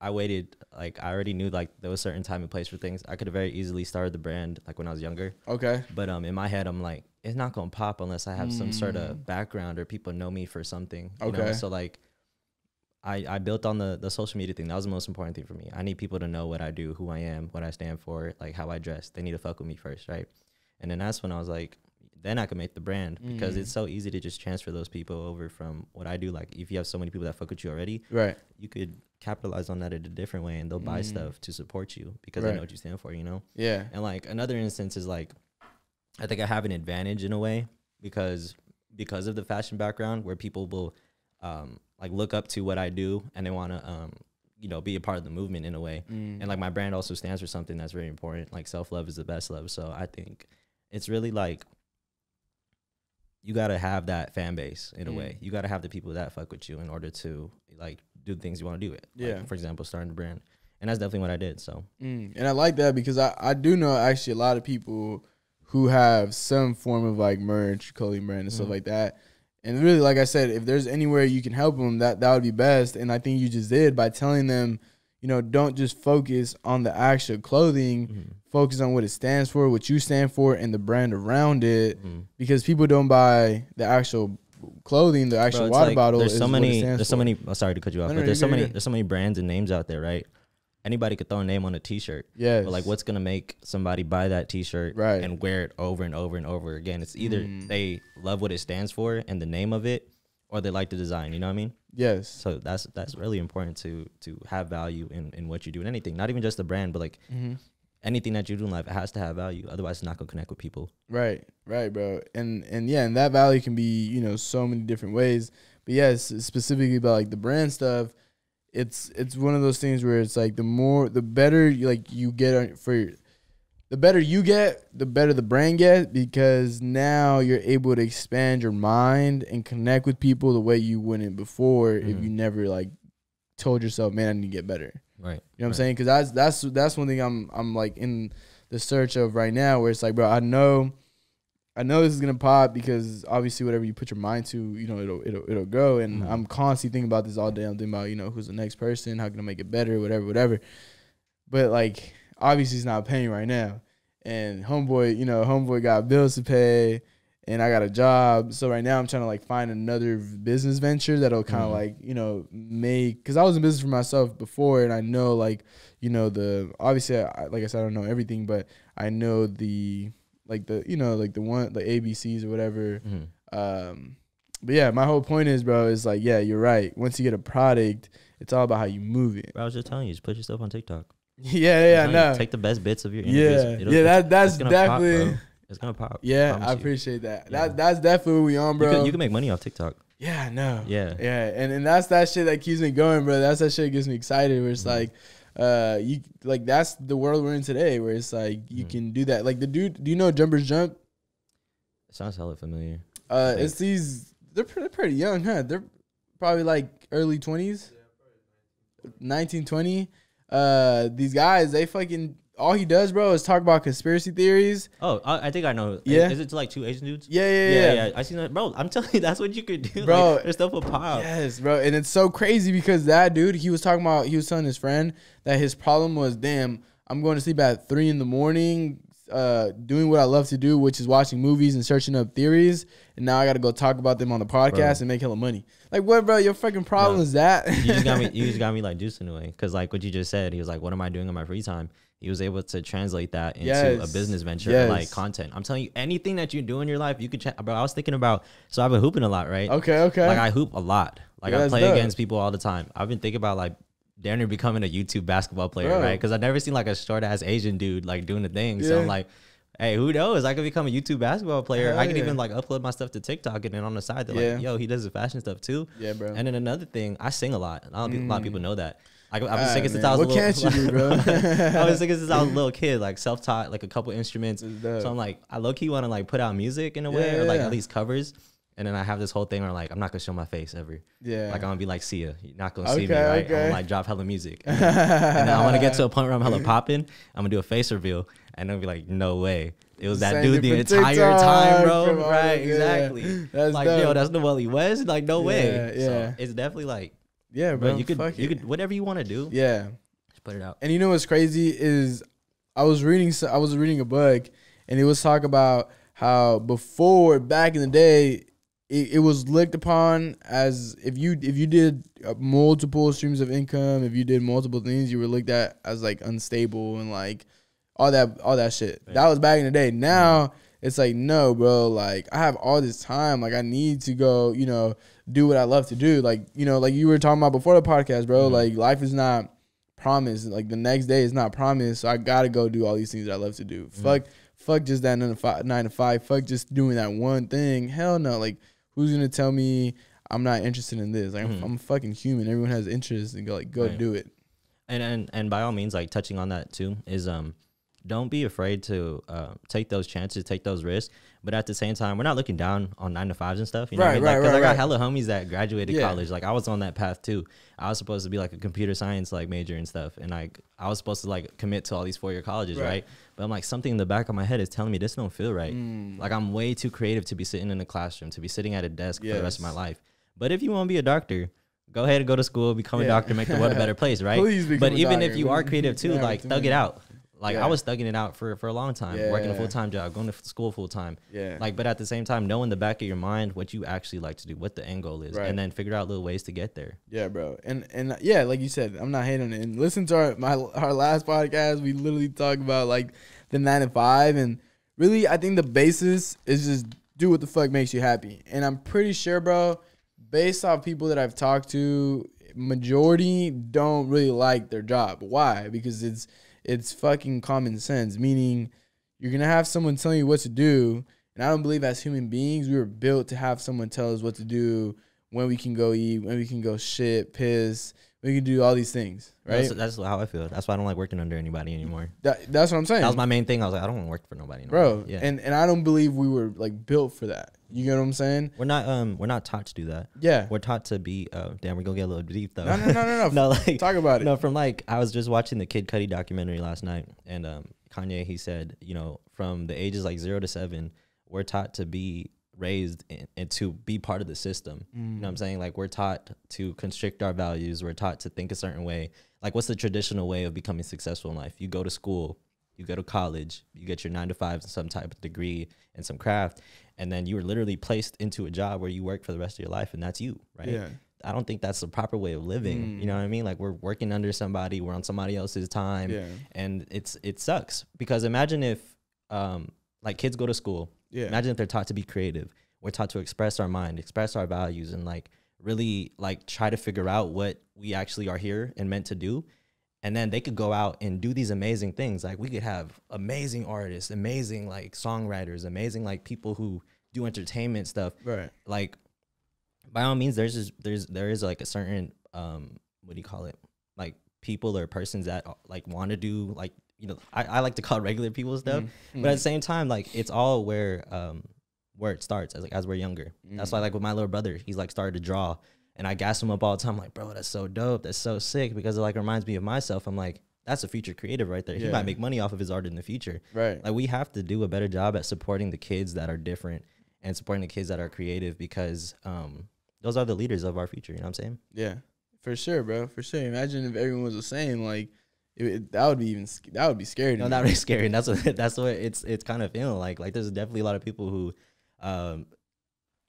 I waited. Like I already knew like there was a certain time and place for things. I could have very easily started the brand like when I was younger. Okay. But in my head, I'm like, it's not gonna pop unless I have some sort of background or people know me for something. You know? Okay. So like, I built on the social media thing. That was the most important thing for me. I need people to know what I do, who I am, what I stand for, like how I dress. They need to fuck with me first, right? And then that's when I was like, then I can make the brand because it's so easy to just transfer those people over from what I do. Like if you have so many people that fuck with you already, Right. you could capitalize on that in a different way and they'll buy stuff to support you because Right. they know what you stand for, you know? Yeah. And like another instance is like, I think I have an advantage in a way because of the fashion background where people will like look up to what I do and they want to be a part of the movement in a way. And like my brand also stands for something that's very important. Like self-love is the best love. So I think it's really like you got to have that fan base in a way. You got to have the people that fuck with you in order to like do the things you want to do it. Yeah. Like, for example, starting a brand. And that's definitely what I did. So And I like that because I do know actually a lot of people who have some form of like merch, clothing brand and stuff like that. And really, like I said, if there's anywhere you can help them, that would be best. And I think you just did by telling them, you know, don't just focus on the actual clothing, focus on what it stands for, what you stand for, and the brand around it. Because people don't buy the actual clothing, the actual water bottle. There's so many. Oh, sorry to cut you off, but there's so many brands and names out there, right? Anybody could throw a name on a T-shirt. Yeah. But like, what's gonna make somebody buy that T-shirt and wear it over and over and over again? It's either they love what it stands for and the name of it, or they like the design. You know what I mean? Yes. So that's really important to have value in what you do in anything. Not even just the brand, but like anything that you do in life, it has to have value. Otherwise, it's not gonna connect with people. Right, bro. And yeah, and that value can be, you know, so many different ways. But yes, specifically about like the brand stuff, it's one of those things where it's like the better you get the better you get, the better the brand gets, because now you're able to expand your mind and connect with people the way you wouldn't before if you never like told yourself, man, I need to get better. Right. You know what I'm saying? Because that's one thing I'm like in the search of right now, where it's like, bro, I know this is gonna pop, because obviously whatever you put your mind to, you know, it'll go. And I'm constantly thinking about this all day. I'm thinking about, you know, who's the next person, how can I make it better, whatever. But like, obviously it's not paying right now. And homeboy got bills to pay, and I got a job. So right now I'm trying to like find another business venture that'll kind of like, you know, because I was in business for myself before, and I know like, you know, obviously like I said, I don't know everything, but I know the ABCs or whatever. But yeah, my whole point is, bro, is like, yeah, you're right. Once you get a product, it's all about how you move it. Bro, I was just telling you, just put yourself on TikTok. Yeah, no. Take the best bits of your interviews. That's definitely. It's gonna pop. Yeah, I appreciate that. Yeah. That's definitely what we on, bro. You can make money off TikTok. Yeah, I know. Yeah. And that's that shit that keeps me going, bro. That's that shit that gets me excited. Where it's like, you like that's the world we're in today. Where it's like you can do that. Like the dude, do you know Jumpers Jump? It sounds hella familiar. It's these. They're pretty young, huh? They're probably like early 20s, 19, 20. These guys, they fucking. All he does, bro, is talk about conspiracy theories. Oh, I think I know. Yeah. Is it like two Asian dudes? Yeah. I seen that, bro. I'm telling you, that's what you could do, bro. Like, their stuff will pop. Yes, bro, and it's so crazy because that dude, he was telling his friend that his problem was, damn, I'm going to sleep at 3 a.m, doing what I love to do, which is watching movies and searching up theories, and now I got to go talk about them on the podcast and make hella money. Like, what, bro? Your fucking problem is that? You just got me like juicing away, because like what you just said, he was like, what am I doing in my free time? He was able to translate that into a business venture, like content. I'm telling you, anything that you do in your life, you could. Bro, I was thinking about. So I've been hooping a lot, right? Okay. Like I hoop a lot. Like I play against people all the time. I've been thinking about like damn near becoming a YouTube basketball player, right? Because I've never seen like a short ass Asian dude like doing the thing. So I'm like, hey, who knows? I could become a YouTube basketball player. I could even like upload my stuff to TikTok, and then on the side they're like, yo, he does the fashion stuff too. Yeah, bro. And then another thing, I sing a lot. A lot of people know that. I've been singing since I was a little. What can't you do, bro? I was singing since I was a little kid, like self-taught, like a couple instruments. So I'm like, I low key want to like put out music in a way, or like at least covers. And then I have this whole thing where like I'm not gonna show my face ever. Yeah. Like I'm gonna be like Sia. You're not gonna see me, right? I'm gonna like drop hella music. And then I wanna get to a point where I'm hella popping. I'm gonna do a face reveal. And they'll be like, no way. It was that dude the entire time, bro. Right, exactly. That's like, yo, that's Noelle West. Like, no way. Yeah. So it's definitely like, yeah, bro. You could whatever you want to do. Yeah. Just put it out. And you know what's crazy is I was reading a book, and it was talk about how before, back in the day, it was looked upon as if you did multiple streams of income, if you did multiple things, you were looked at as like unstable and like all that shit. Right. That was back in the day. Now it's like, no, bro, like I have all this time. Like I need to go, you know, do what I love to do. Like, you know, like you were talking about before the podcast, bro, like life is not promised. Like the next day is not promised. So I got to go do all these things that I love to do. Fuck just that 9 to 5. Fuck just doing that one thing. Hell no. Like who's going to tell me I'm not interested in this? Like I'm a fucking human. Everyone has interests, and go do it. And by all means, like touching on that too is, don't be afraid to take those chances, take those risks. But at the same time, we're not looking down on 9 to 5s and stuff. You know what I mean? Right, Because I got right. hella homies that graduated Yeah. college. Like I was on that path too. I was supposed to be like a computer science like major and stuff, and like I was supposed to like commit to all these 4-year colleges, right? But I'm like, something in the back of my head is telling me this don't feel right. Like I'm way too creative to be sitting in a classroom, to be sitting at a desk for the rest of my life. But if you want to be a doctor, go ahead and go to school, become a doctor, make the world a better place, right? Please become but a even doctor. if you are creative too, Yeah, like to thug me. it out. Like Yeah. I was thugging it out for a long time, working a Yeah. full-time job, going to school full-time. Yeah. Like, but at the same time, know in the back of your mind what you actually like to do, what the end goal is, Right. and then figure out little ways to get there. Yeah, bro. And yeah, like you said, I'm not hating on it. And listen to our last podcast. We literally talk about like the 9 to 5, and really, I think the basis is just do what the fuck makes you happy. And I'm pretty sure, bro, based off people that I've talked to, majority don't really like their job. Why? Because it's fucking common sense. Meaning, you're gonna have someone telling you what to do. And I don't believe as human beings we were built to have someone tell us what to do, when we can go eat, when we can go shit, piss, we can do all these things, right? That's how I feel. That's why I don't like working under anybody anymore. That's what I'm saying, That was my main thing. I was like, I don't want to work for nobody anymore. bro. Yeah. And I don't believe we were like built for that. You get what I'm saying? we're not taught to do that. Yeah. We're taught to be. Damn, we're gonna get a little deep though. No. No, like Talk about it. No, from like I was just watching the Kid Cudi documentary last night, and Kanye, he said, you know, from the ages like 0 to 7, we're taught to be raised and to be part of the system. You know what I'm saying? Like we're taught to constrict our values. We're taught to think a certain way. Like what's the traditional way of becoming successful in life? You go to school, you go to college, you get your 9 to 5, some type of degree and some craft, and then you were literally placed into a job where you work for the rest of your life, and that's you, right? Yeah. I don't think that's the proper way of living. You know what I mean? Like we're working under somebody, we're on somebody else's time, Yeah. and it sucks because imagine if like kids go to school. Yeah. Imagine if they're taught to be creative. We're taught to express our mind, express our values, and like really like try to figure out what we actually are here and meant to do. And then they could go out and do these amazing things. Like we could have amazing artists, amazing like songwriters, amazing like people who do entertainment stuff. Right. Like by all means, there is like a certain what do you call it? Like people or persons that like want to do like, you know, I like to call it regular people stuff. But at the same time, like it's all where it starts as we're younger. That's why like with my little brother, he's like started to draw. And I gas him up all the time, like, bro, that's so dope. That's so sick, because it like reminds me of myself. I'm like, that's a future creative right there. He might make money off of his art in the future. Right. Like we have to do a better job at supporting the kids that are different and supporting the kids that are creative, because those are the leaders of our future. You know what I'm saying? Yeah. For sure, bro. For sure. Imagine if everyone was the same. Like, that would be scary. No, that would be scary. And that's what it's kind of feeling like. Like there's definitely a lot of people who are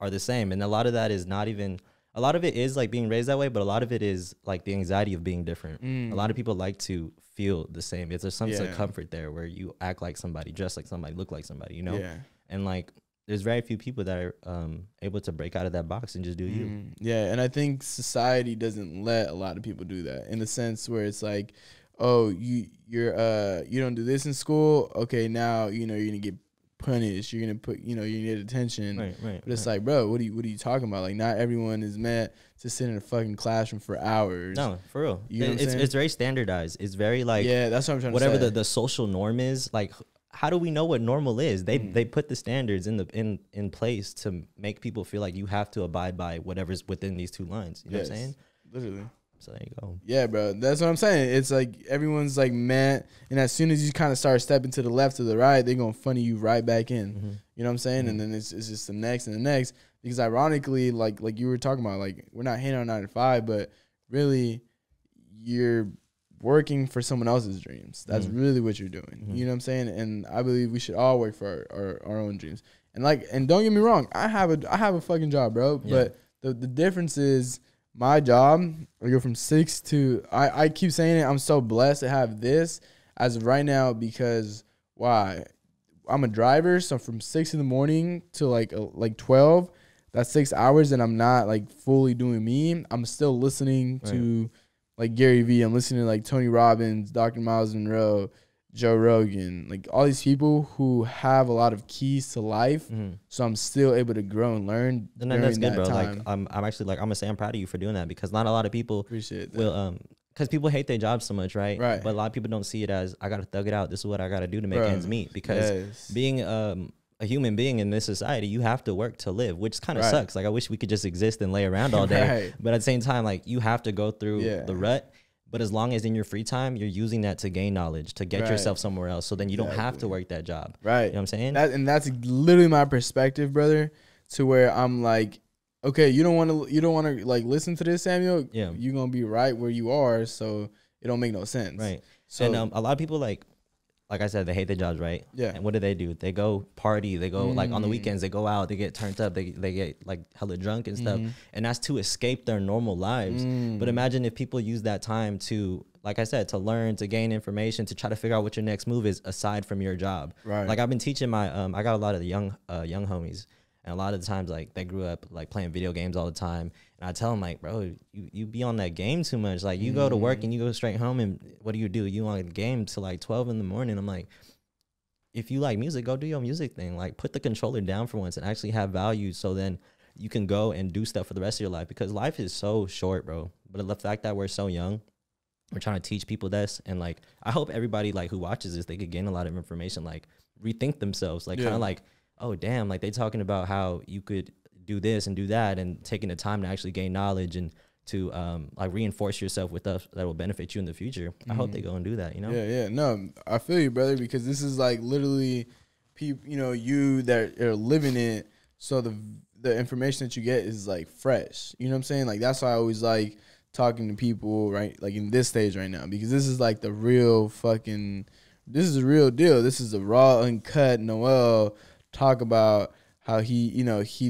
the same, and a lot of that is not even. A lot of it is like being raised that way, but a lot of it is like the anxiety of being different. A lot of people like to feel the same. There's some sort of comfort there where you act like somebody, dress like somebody, look like somebody, you know? Yeah. And like, there's very few people that are able to break out of that box and just do you. Yeah, and I think society doesn't let a lot of people do that, in the sense where it's like, oh, you don't do this in school, okay, now you're gonna get punished, you're gonna put you need attention. Right. But it's like, bro, what are you talking about? Like, not everyone is meant to sit in a fucking classroom for hours. No, for real. You know what I'm saying? It's very standardized. It's very like, Yeah, that's what I'm trying whatever to say. the social norm is. Like, how do we know what normal is? They put the standards in place to make people feel like you have to abide by whatever's within these two lines. You know what I'm saying? Literally. So there you go. Yeah, bro. That's what I'm saying. It's like everyone's like meant, and as soon as you kind of start stepping to the left or the right, they're gonna funny you right back in. You know what I'm saying? And then it's just the next and the next. Because ironically, like you were talking about, like we're not hating on 9 to 5, but really you're working for someone else's dreams. That's really what you're doing. You know what I'm saying? And I believe we should all work for our own dreams. And don't get me wrong, I have a fucking job, bro. Yeah. But the difference is, my job, I go from 6 to, I keep saying it, I'm so blessed to have this as of right now, because why? I'm a driver, so from 6 in the morning to like 12, that's 6 hours, and I'm not like fully doing me. I'm still listening to like Gary Vee. I'm listening to like Tony Robbins, Dr. Miles Monroe, Joe Rogan, like all these people who have a lot of keys to life. So I'm still able to grow and learn. And then that's good, bro. Time. Like I'm actually like, I'm gonna say I'm proud of you for doing that, because not a lot of people Appreciate that. will because people hate their jobs so much, right? Right. But a lot of people don't see it as, I gotta thug it out. This is what I gotta do to make ends meet. Because being a a human being in this society, you have to work to live, which kind of Right. sucks. Like I wish we could just exist and lay around all day, Right. but at the same time, like you have to go through Yeah. the rut. But as long as in your free time, you're using that to gain knowledge, to get Right. yourself somewhere else. So then you don't have to Exactly. work that job. Right. You know what I'm saying? And that's literally my perspective, brother, to where I'm like, okay, you don't want to like listen to this, Samuel. Yeah. You're going to be right where you are. So it don't make no sense. Right. So And a lot of people like I said, they hate their jobs, right? Yeah. And what do? They go party. They go like on the Mm. weekends. They go out. They get turned up. They get like hella drunk and stuff. Mhm. And that's to escape their normal lives. Mm. But imagine if people use that time to, like I said, to learn, to gain information, to try to figure out what your next move is aside from your job. Right. Like I've been teaching my I got a lot of the young homies. And a lot of the times, like, they grew up, like, playing video games all the time. And I tell them, like, bro, you be on that game too much. Like, you go to work and you go straight home, and what do? You on a game till, like, 12 in the morning. I'm like, if you like music, go do your music thing. Like, put the controller down for once and actually have value so then you can go and do stuff for the rest of your life. Because life is so short, bro. But the fact that we're so young, we're trying to teach people this. And, like, I hope everybody, like, who watches this, they could gain a lot of information, like, rethink themselves. Like, kind of like, oh, damn, like they talking about how you could do this and do that and taking the time to actually gain knowledge and to like reinforce yourself with stuff that will benefit you in the future. I hope they go and do that, you know? Yeah. No, I feel you, brother, because this is like literally people, you that are living it. So the information that you get is like fresh. You know what I'm saying? Like that's why I always like talking to people, right? Like in this stage right now, because this is like the real this is a real deal. This is a raw, uncut Noel talk about how he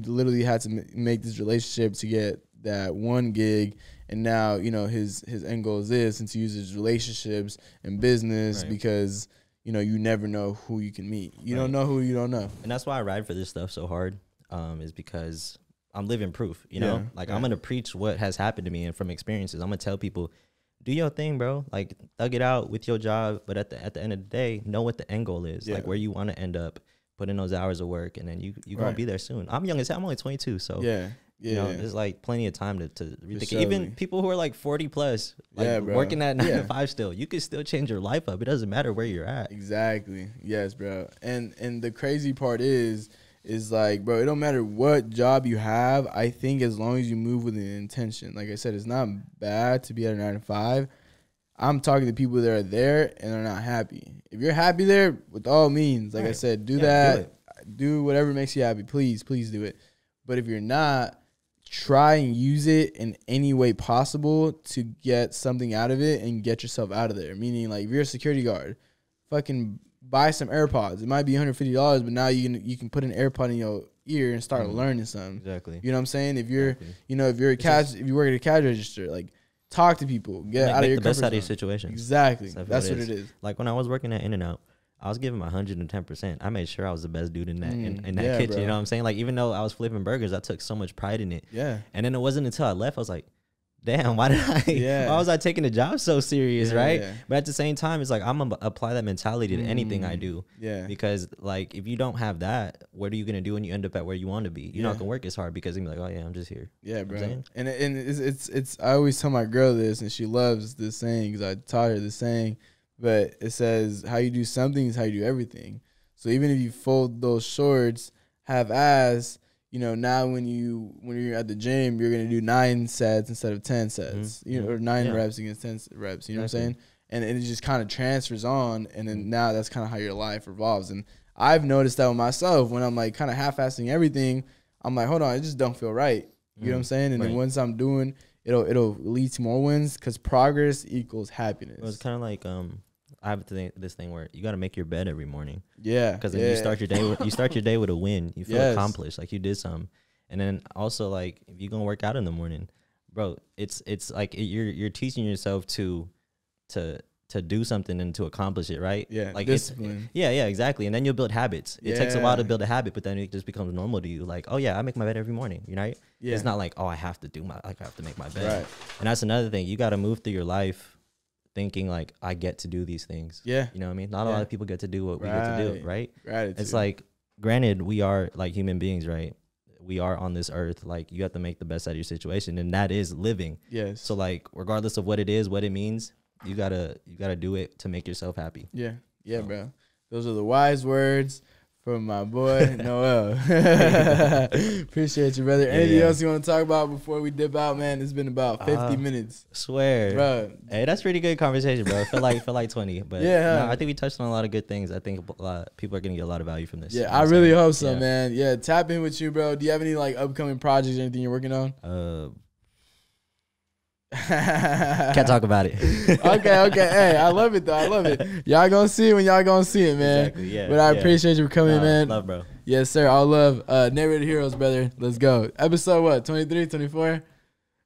literally had to make this relationship to get that one gig, and now his end goal is this, and to use his relationships and business, Right. because you never know who you can meet. You don't know who you don't know. And that's why I ride for this stuff so hard, is because I'm living proof, you know? Yeah, Like, yeah. I'm going to preach what has happened to me and from experiences. I'm going to tell people, do your thing, bro. Like, thug it out with your job, but at the end of the day, know what the end goal is, Yeah. like where you want to end up. Put in those hours of work, and then you gonna Right. be there soon. I'm young as hell. I'm only 22, so Yeah. you know, there's like plenty of time to rethink it. sure. Even people who are like 40 plus, like Yeah, bro. working at 9 Yeah. to 5 still, you could still change your life up. It doesn't matter where you're at. Exactly. Yes, bro. And the crazy part is like, bro, it don't matter what job you have. I think as long as you move with an intention, like I said, it's not bad to be at a 9 to 5. I'm talking to people that are there and are not happy. If you're happy there, with all means, like I Right. said, do Yeah, that. Do whatever makes you happy. Please do it. But if you're not, try and use it in any way possible to get something out of it and get yourself out of there. Meaning, like, if you're a security guard, fucking buy some AirPods. It might be $150, but now you can put an AirPod in your ear and start learning something. Exactly. You know what I'm saying? If you're, Exactly. if you work at a cash register, like, talk to people, get out of Make your the best comfort out of your zone. situation. Exactly. Stuff That's it what is. it is. Like when I was working at In-N-Out, I was giving my 110%. I made sure I was the best dude in that in that yeah, kitchen. bro. You know what I'm saying? Like, even though I was flipping burgers, I took so much pride in it. Yeah. And then it wasn't until I left, I was like, damn, why was I taking the job so serious, Yeah, right? yeah. But at the same time, it's like I'm gonna apply that mentality to anything I do. Yeah. Because like if you don't have that, what are you gonna do when you end up at where you want to be? You're not Yeah. gonna work as hard because you're like, oh yeah, I'm just here. Yeah, You know bro. what I'm saying? And it's I always tell my girl this, and she loves this saying because I taught her this saying. But it says, how you do something is how you do everything. So even if you fold those shorts half-ass, now when you're at the gym, you're gonna do 9 sets instead of 10 sets, Mhm. or 9 Yeah. reps against 10 reps. You know what I'm Exactly. saying? And it just kind of transfers on, and then now that's kind of how your life revolves. And I've noticed that with myself when I'm like kind of half-assing everything. I'm like, hold on, it just don't feel right. You know what I'm saying? And then Right. once I'm doing, it'll lead to more wins because progress equals happiness. It was kind of like I have this thing where you got to make your bed every morning Yeah, because then you start your day with a win. You feel Yes. accomplished, like you did something. And then also like if you're gonna work out in the morning, bro, it's like you're teaching yourself to do something and to accomplish it, right? Yeah, like discipline. Yeah, exactly. And then you'll build habits. It takes a while to Yeah. build a habit, but then it just becomes normal to you. Like, oh yeah, I make my bed every morning. You know, Yeah. it's not like I have to make my bed. Right. And that's another thing. You got to move through your life thinking like I get to do these things. Yeah. You know what I mean? Not a Yeah. lot of people get to do what we get to do, right? Gratitude. It's like, granted, we are like human beings, right? We are on this earth. Like, you have to make the best out of your situation, and that is living. yes. So, like, regardless of what it is, what it means, you gotta do it to make yourself happy. Yeah, So. bro. Those are the wise words from my boy Noel. Appreciate you, brother. Anything else you want to talk about before we dip out, man? It's been about 50 minutes. Swear, bro. Hey, that's pretty good conversation, bro. Feel like 20, but yeah, no, I think we touched on a lot of good things. I think a lot people are gonna get a lot of value from this. Yeah, I really hope so, man. Yeah, tap in with you, bro. Do you have any like upcoming projects or anything you're working on? Can't talk about it. Okay. Hey, I love it though. I love it. Y'all gonna see it when y'all gonna see it, man. Exactly, yeah. But I appreciate you for coming, man. Love, bro. Yes, sir. All love. Narrated Heroes, brother. Let's go. Episode what? 23, 24?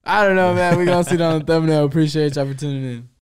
I don't know, man. We're gonna see it on the thumbnail. Appreciate y'all for tuning in.